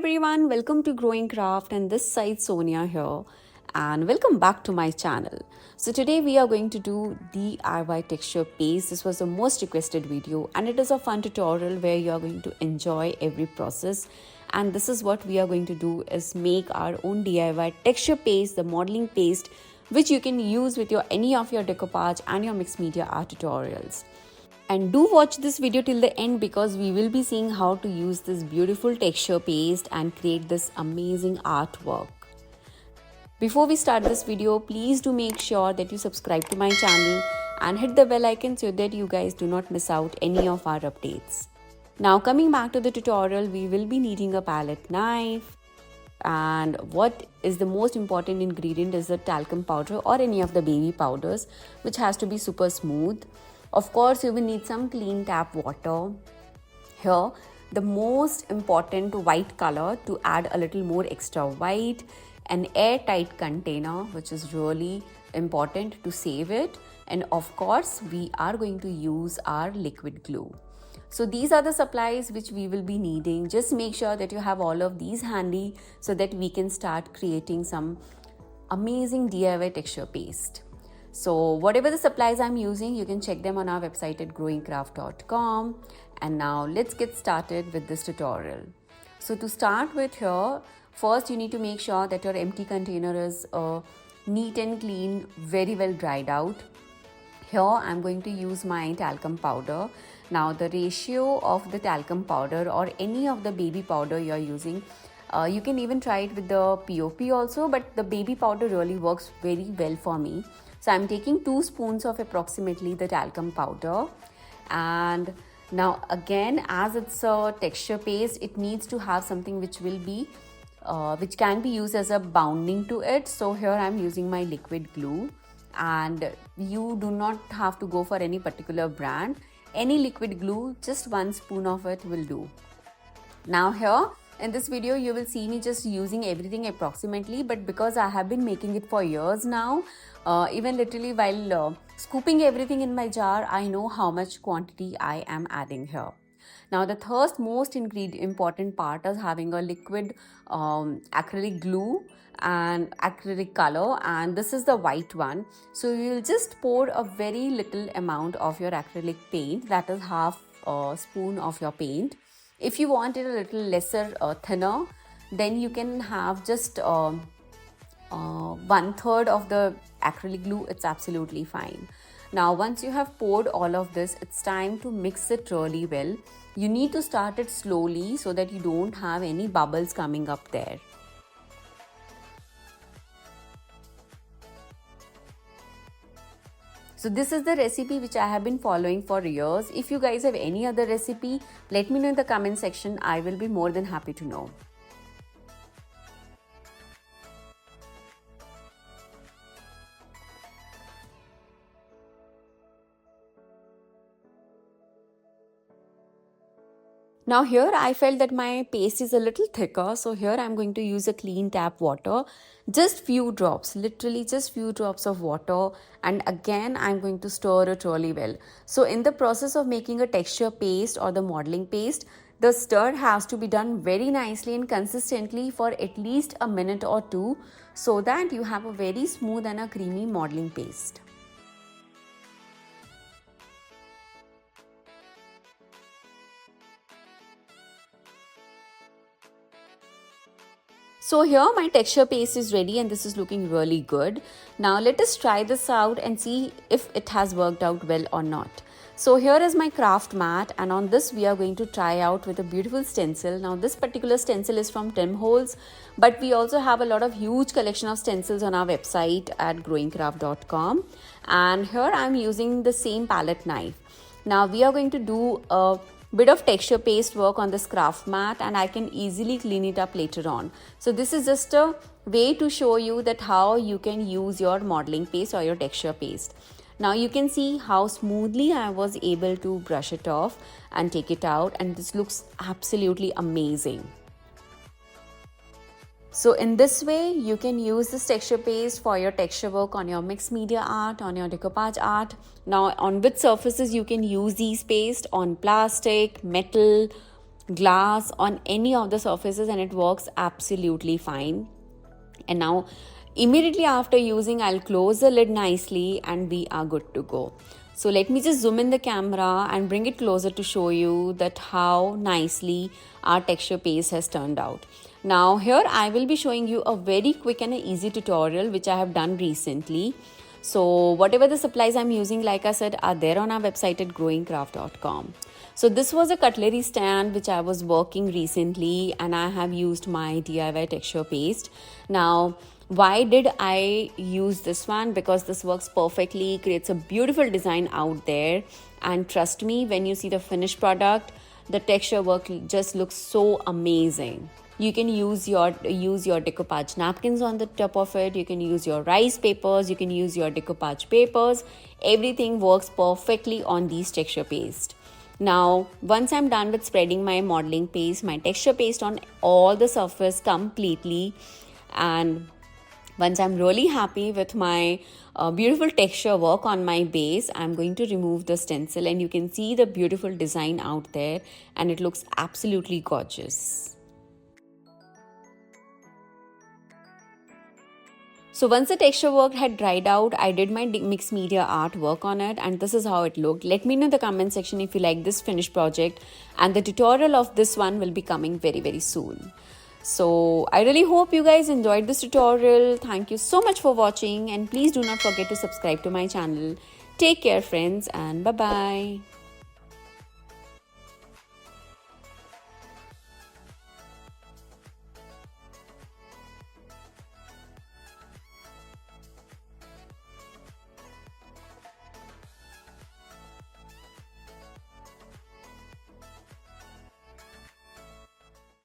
everyone, welcome to Growing Craft, and this side Sonia here, and welcome back to my channel. So today we are going to do DIY texture paste. This was the most requested video and it is a fun tutorial where you are going to enjoy every process. And this is what we are going to do is make our own DIY texture paste, the modeling paste, which you can use with any of your decoupage and your mixed media art tutorials. And do watch this video till the end because we will be seeing how to use this beautiful texture paste and create this amazing artwork. Before we start this video, please do make sure that you subscribe to my channel and hit the bell icon so that you guys do not miss out any of our updates. Now coming back to the tutorial, we will be needing a palette knife, and what is the most important ingredient is the talcum powder or any of the baby powders, which has to be super smooth. Of course, you will need some clean tap water. Here, the most important white color to add a little more extra white, an airtight container, which is really important to save it. And of course, we are going to use our liquid glue. So these are the supplies which we will be needing. Just make sure that you have all of these handy so that we can start creating some amazing DIY texture paste. So whatever the supplies I'm using, you can check them on our website at growingcraft.com. And now let's get started with this tutorial. So to start with here, first you need to make sure that your empty container is neat and clean, very well dried out. Here I'm going to use my talcum powder. Now the ratio of the talcum powder or any of the baby powder you're using, you can even try it with the POP also, but the baby powder really works very well for me. So I'm taking 2 spoons of approximately the talcum powder, and now again, as it's a texture paste, it needs to have something which will be which can be used as a bounding to it. So here I'm using my liquid glue, and you do not have to go for any particular brand. Any liquid glue, just 1 spoon of it will do. Now here in this video, you will see me just using everything approximately, but because I have been making it for years now, even literally while scooping everything in my jar, I know how much quantity I am adding here. Now the third most important part is having a liquid acrylic glue and acrylic color, and this is the white one. So you will just pour a very little amount of your acrylic paint, that is half a spoon of your paint. If you want it a little lesser, thinner, then you can have just 1/3 of the acrylic glue. It's absolutely fine. Now once you have poured all of this, it's time to mix it really well. You need to start it slowly so that you don't have any bubbles coming up there. So this is the recipe which I have been following for years. If you guys have any other recipe, let me know in the comment section. I will be more than happy to know. Now here I felt that my paste is a little thicker, so here I'm going to use a clean tap water, just few drops, literally just few drops of water, and again I'm going to stir it really well. So in the process of making a texture paste or the modeling paste, the stir has to be done very nicely and consistently for at least a minute or 2 so that you have a very smooth and a creamy modeling paste. So here my texture paste is ready and this is looking really good. Now let us try this out and see if it has worked out well or not. So here is my craft mat, and on this we are going to try out with a beautiful stencil. Now this particular stencil is from Tim Holtz, but we also have a lot of huge collection of stencils on our website at growingcraft.com, and here I am using the same palette knife. Now we are going to do a bit of texture paste work on this craft mat, and I can easily clean it up later on. So this is just a way to show you that how you can use your modeling paste or your texture paste. Now you can see how smoothly I was able to brush it off and take it out, and this looks absolutely amazing. So in this way, you can use this texture paste for your texture work on your mixed media art, on your decoupage art. Now on which surfaces you can use these paste, on plastic, metal, glass, on any of the surfaces, and it works absolutely fine. And now immediately after using, I'll close the lid nicely and we are good to go. So let me just zoom in the camera and bring it closer to show you that how nicely our texture paste has turned out. Now here I will be showing you a very quick and easy tutorial which I have done recently. So whatever the supplies I'm using, like I said, are there on our website at growingcraft.com. So this was a cutlery stand which I was working recently, and I have used my DIY texture paste. Now why did I use this one? Because this works perfectly, creates a beautiful design out there, and trust me, when you see the finished product, the texture work just looks so amazing. You can use your decoupage napkins on the top of it. You can use your rice papers. You can use your decoupage papers. Everything works perfectly on these texture paste. Now, once I'm done with spreading my modeling paste, my texture paste on all the surface completely, and once I'm really happy with my beautiful texture work on my base, I'm going to remove the stencil, and you can see the beautiful design out there, and it looks absolutely gorgeous. So once the texture work had dried out, I did my mixed media art work on it, and this is how it looked. Let me know in the comment section if you like this finished project, and the tutorial of this one will be coming very, very soon. So I really hope you guys enjoyed this tutorial. Thank you so much for watching, and please do not forget to subscribe to my channel. Take care friends, and bye-bye.